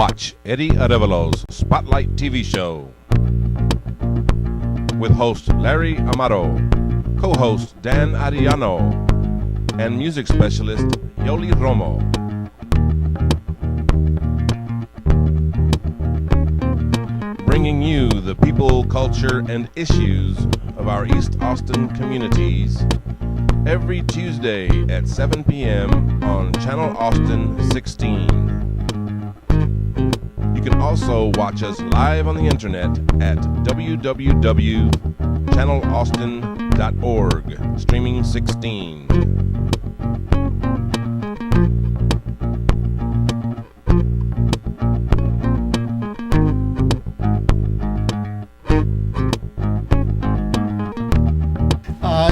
Watch Eddie Arevelo's Spotlight TV show with host Larry Amaro, co-host Dan Ariano, and music specialist Yoli Romo. Bringing you the people, culture, and issues of our East Austin communities every Tuesday at 7 p.m. on Channel Austin 16. You can also watch us live on the internet at www.channelaustin.org, streaming 16.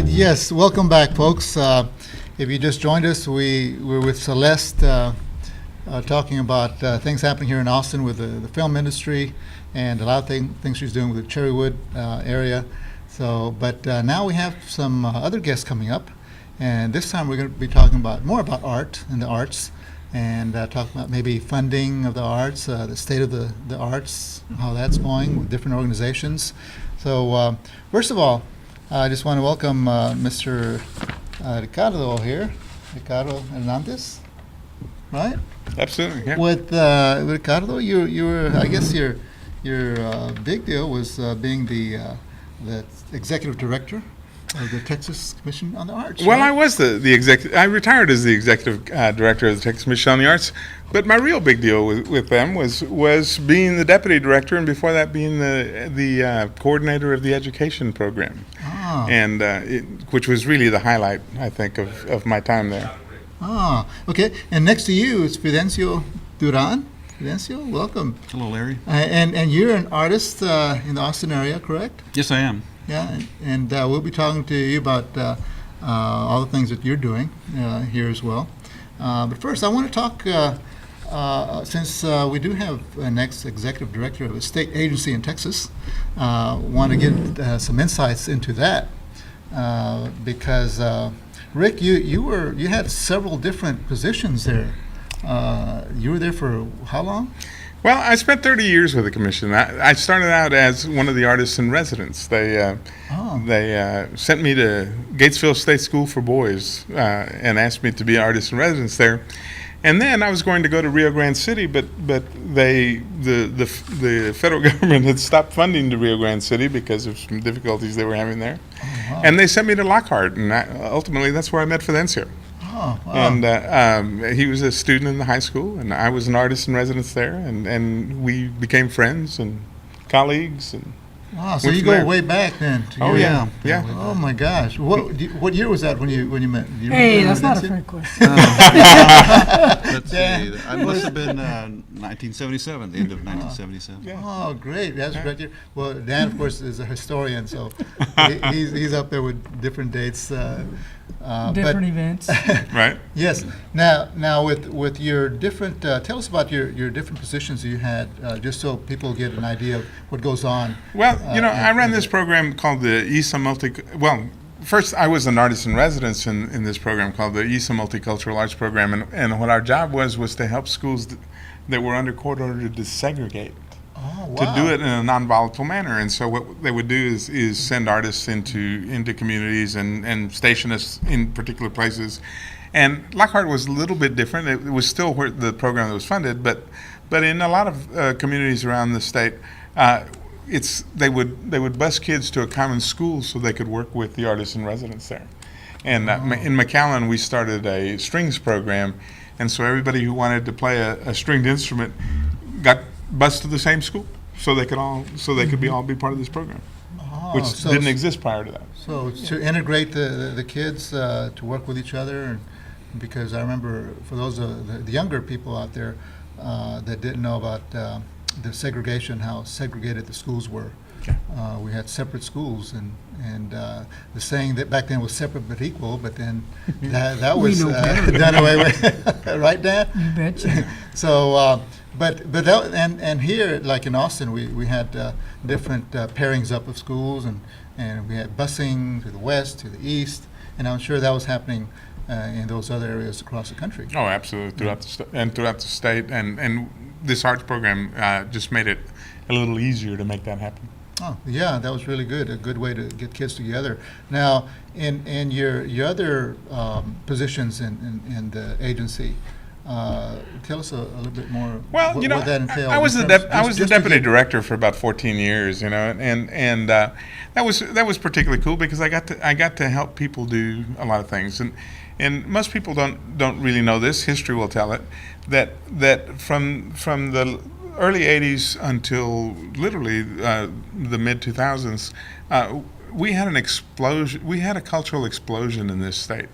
Yes, welcome back, folks. If you just joined us, we're with Celeste talking about things happening here in Austin with the film industry and a lot of things she's doing with the Cherrywood area. So, but now we have some other guests coming up, and this time we're going to be talking more about art and the arts, and talk about maybe funding of the arts, the state of the arts, how that's going with different organizations. So, first of all, I just want to welcome Mr. Ricardo here, Ricardo Hernandez, right? Absolutely, yeah. With Ricardo, you were, I guess your big deal was being the executive director of the Texas Commission on the Arts. Well, right? I was the executive. I retired as the executive director of the Texas Commission on the Arts, but my real big deal with them was being the deputy director, and before that being the coordinator of the education program, and which was really the highlight, I think, of my time there. Okay. And next to you is Fidencio Duran. Fidencio, welcome. Hello, Larry. And you're an artist in the Austin area, correct? Yes, I am. Yeah, and we'll be talking to you about all the things that you're doing here as well. But first, I want to talk, since we do have an ex-executive director of a state agency in Texas, want to get some insights into that because Rick, you had several different positions there. You were there for how long? Well, I spent 30 years with the commission. I started out as one of the artists in residence. They sent me to Gatesville State School for Boys and asked me to be an artist in residence there. And then I was going to go to Rio Grande City, but the federal government had stopped funding to Rio Grande City because of some difficulties they were having there. Wow. And they sent me to Lockhart, and ultimately that's where I met Fidencio. Oh, wow. And he was a student in the high school, and I was an artist in residence there, and we became friends and colleagues. And wow, so you go way back then. Oh, yeah. Oh my gosh, what year was that when you met? Do you Hey, remember that's not a Fidencio? fair question. Let's see. I must have been 1977, the end of 1977. Yeah. Oh, great! That's a great year. Well, Dan, of course, is a historian, so he's up there with different dates. Different events. Right. Yes. Now with your different, tell us about your different positions you had, just so people get an idea of what goes on. Well, I ran this program called the ESA first I was an artist in residence in this program called the ESA Multicultural Arts Program, and what our job was to help schools that were under court order to desegregate. Oh, wow. To do it in a non-volatile manner. And so what they would do is send artists into communities and station us in particular places. And Lockhart was a little bit different. It was still where the program that was funded, but in a lot of communities around the state, they would bus kids to a common school so they could work with the artists in residence there. And in McAllen, we started a strings program, and so everybody who wanted to play a stringed instrument got bused to the same school, so they could all be part of this program, which didn't exist prior to that. So to integrate the kids to work with each other, and because I remember for those the younger people out there that didn't know about the segregation, how segregated the schools were. We had separate schools, and the saying that back then was separate but equal, but then that was done away with, right, Dan? You betcha. So, but that, and here, like in Austin, we had different pairings up of schools, and we had busing to the west, to the east, and I'm sure that was happening in those other areas across the country. Oh, absolutely, throughout the state, and this arts program just made it a little easier to make that happen. Oh, yeah, that was really good. A good way to get kids together. Now, in your other positions in the agency, tell us a little bit more. Well, what that entailed. I was the just to deputy get- director for about 14 years, and that was particularly cool because I got to help people do a lot of things, and most people don't really know this. History will tell it that from the early 80s until literally the mid 2000s, we had an explosion. We had a cultural explosion in this state.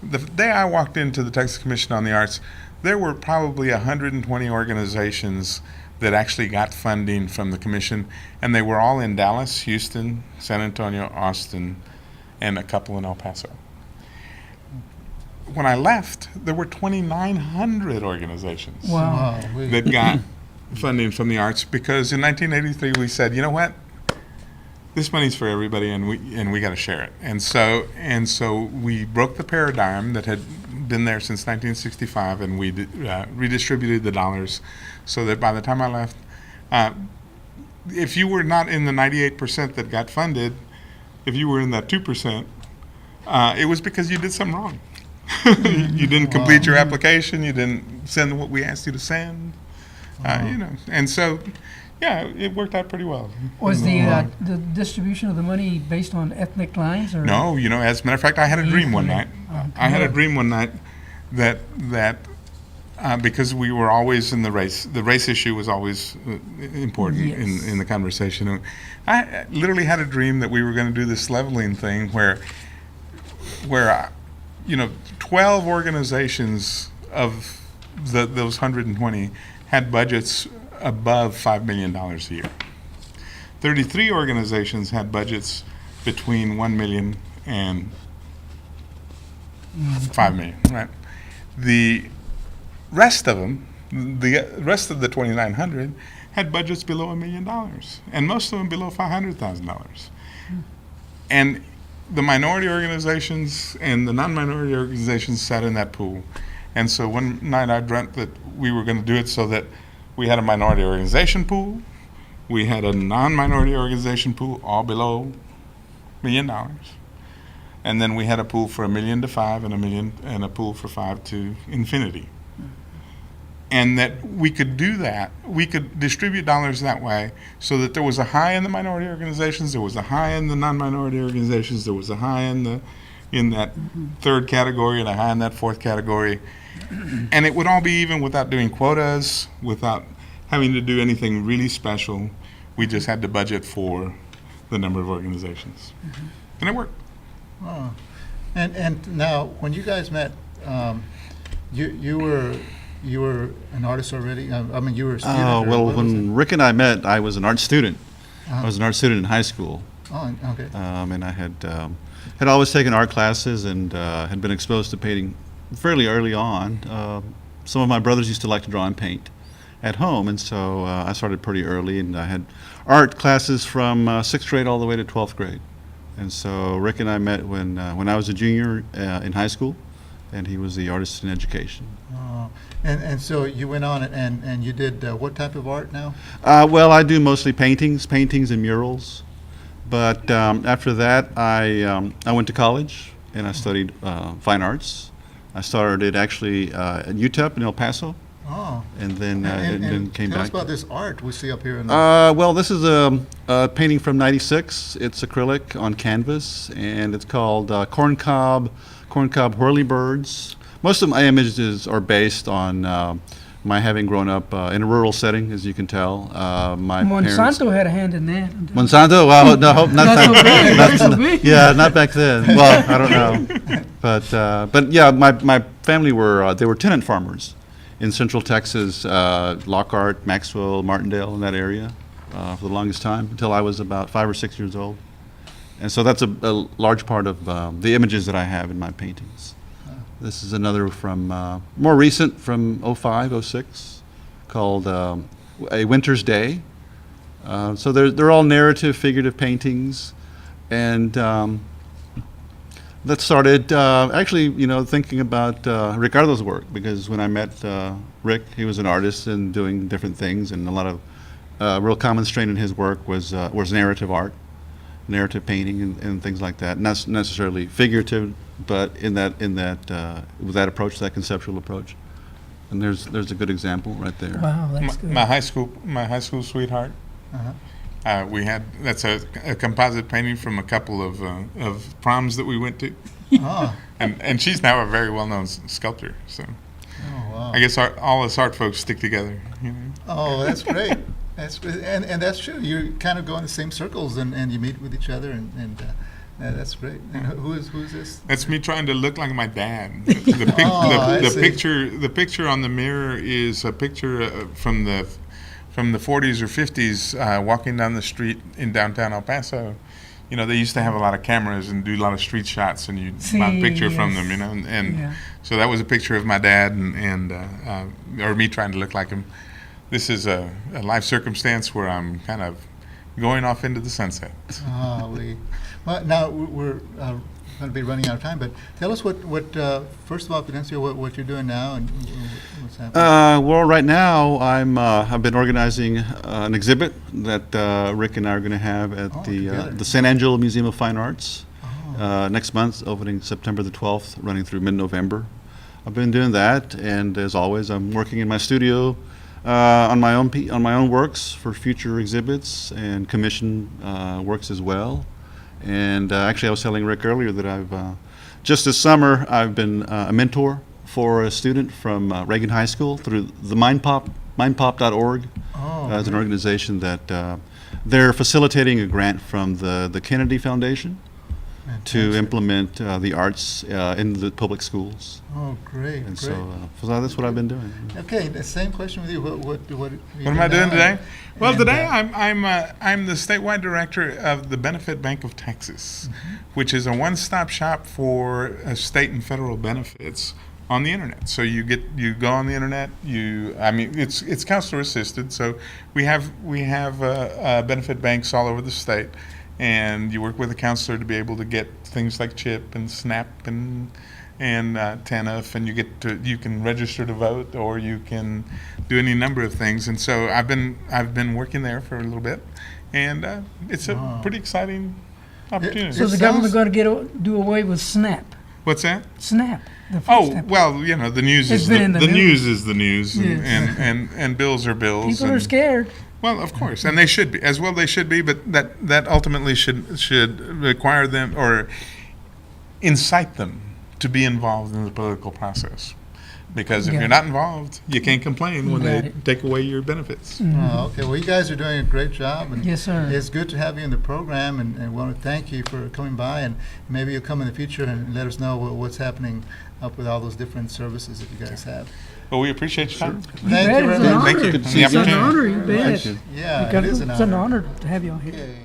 The day I walked into the Texas Commission on the Arts, there were probably 120 organizations that actually got funding from the commission, and they were all in Dallas, Houston, San Antonio, Austin, and a couple in El Paso. When I left, there were 2,900 organizations Wow. that got funding from the arts, because in 1983 we said, you know what, this money's for everybody, and we got to share it. And so we broke the paradigm that had been there since 1965, and we redistributed the dollars, so that by the time I left, if you were not in the 98% that got funded, if you were in that 2%, it was because you did something wrong. You didn't complete your application. You didn't send what we asked you to send. And so, yeah, it worked out pretty well. Was the distribution of the money based on ethnic lines, or No, as a matter of fact, I had a dream one night. I had a dream one night that because we were always in the race issue was always important Yes. in the conversation. I literally had a dream that we were going to do this leveling thing where 12 organizations of those 120 had budgets above $5 million a year. 33 organizations had budgets between $1 million and $5 million, right? The rest of them, the rest of the 2,900, had budgets below $1 million, and most of them below $500,000. And the minority organizations and the non-minority organizations sat in that pool. And so one night I dreamt that we were going to do it so that we had a minority organization pool, we had a non-minority organization pool, all below $1 million, and then we had a pool for $1 million to $5 million, and $1 million, and a pool for $5 million to infinity. And that we could do that, we could distribute dollars that way, so that there was a high in the minority organizations, there was a high in the non-minority organizations, there was a high in that third category and a high in that fourth category, and it would all be even without doing quotas, without having to do anything really special. We just had to budget for the number of organizations, and it worked. Oh. And now, when you guys met, you were an artist already? I mean, you were a student? Oh, or well, what was when Rick and I met, I was an art student. Uh-huh. I was an art student in high school, Oh, okay. and I had always taken art classes and had been exposed to painting fairly early on. Some of my brothers used to like to draw and paint at home, and so I started pretty early, and I had art classes from 6th grade all the way to 12th grade. And so Rick and I met when I was a junior in high school, and he was the artist in education. Oh. And so you went on and you did what type of art now? Well, I do mostly paintings and murals. But after that, I went to college and I studied fine arts. I started actually at UTEP in El Paso, Oh. and then then came tell back. us about this art we see up here in the Well, this is a painting from '96. It's acrylic on canvas, and it's called corncob whirlybirds. Most of my images are based on my having grown up in a rural setting, as you can tell. My parents. Monsanto had a hand in that. Monsanto? Well, no, not Not so big, not so big. Yeah, not back then. Well, I don't know, but yeah, my family were tenant farmers in Central Texas, Lockhart, Maxwell, Martindale, in that area, for the longest time until I was about 5 or 6 years old, and so that's a large part of the images that I have in my paintings. This is another from more recent, from '05, '06, called A Winter's Day. So they're all narrative, figurative paintings, and that started actually, thinking about Ricardo's work, because when I met Rick, he was an artist and doing different things, and a lot of real common strain in his work was narrative art, narrative painting, and things like that. Not necessarily figurative, but in that with that approach, that conceptual approach. And there's a good example right there. Wow, that's good. My high school sweetheart. Uh-huh. That's a composite painting from a couple of proms that we went to, Oh, and she's now a very well-known sculptor. So oh, wow. I guess all us art folks stick together. Oh, that's great. And that's true. You kind of go in the same circles and you meet with each other and that's great. And who's this? That's me trying to look like my dad. I see. The picture on the mirror is a picture from the 40s or 50s, walking down the street in downtown El Paso. They used to have a lot of cameras and do a lot of street shots, and you'd buy a picture from them, and Yeah. so that was a picture of my dad or me trying to look like him. This is a life circumstance where I'm kind of going off into the sunset. Well, now we're going to be running out of time, but tell us what first of all, Fidencio, what you're doing now and what's happening. Well, right now I've been organizing an exhibit that Rick and I are going to have at together. the San Angelo Museum of Fine Arts Oh. next month, opening September the 12th, running through mid-November. I've been doing that, and as always, I'm working in my studio on my own works for future exhibits and commission works as well. And actually, I was telling Rick earlier that I've just this summer I've been a mentor for a student from Reagan High School through the mindpop.org. Oh, As an great. organization that they're facilitating a grant from the Kennedy Foundation to Fantastic. implement the arts in the public schools. Oh, great, And great. so that's what I've been doing. Okay, the same question with you. What What am I doing today? Well, And, today I'm the statewide director of the Benefit Bank of Texas, which is a one-stop shop for state and federal benefits on the internet. So you go on the internet. It's counselor assisted. So we have benefit banks all over the state, and you work with a counselor to be able to get things like CHIP and SNAP and TANF, and you can register to vote, or you can do any number of things. And so I've been working there for a little bit, and it's a Wow. pretty exciting opportunity. So It the government sounds- going to do away with SNAP? What's that? SNAP. The food Oh, stamp. well, the news It's is been in the news. news is the news, Yes. and bills are bills. People are and- scared. Well, of course, and they should be as well. They should be, but that ultimately should require them or incite them to be involved in the political process. Because if Got you're it. not involved, you can't complain when Got they it. take away your benefits. Oh, okay. Well, you guys are doing a great job. And Yes, sir. It's good to have you in the program, and want to thank you for coming by. And maybe you'll come in the future and let us know what's happening up with all those different services that you guys have. Well, we appreciate your time. You Thank bet, you it's very an much. Thank honor. you. It's The an opportunity. honor, you bet. Thank you. Yeah, Because it is an It's an honor. honor to have you on here. Okay.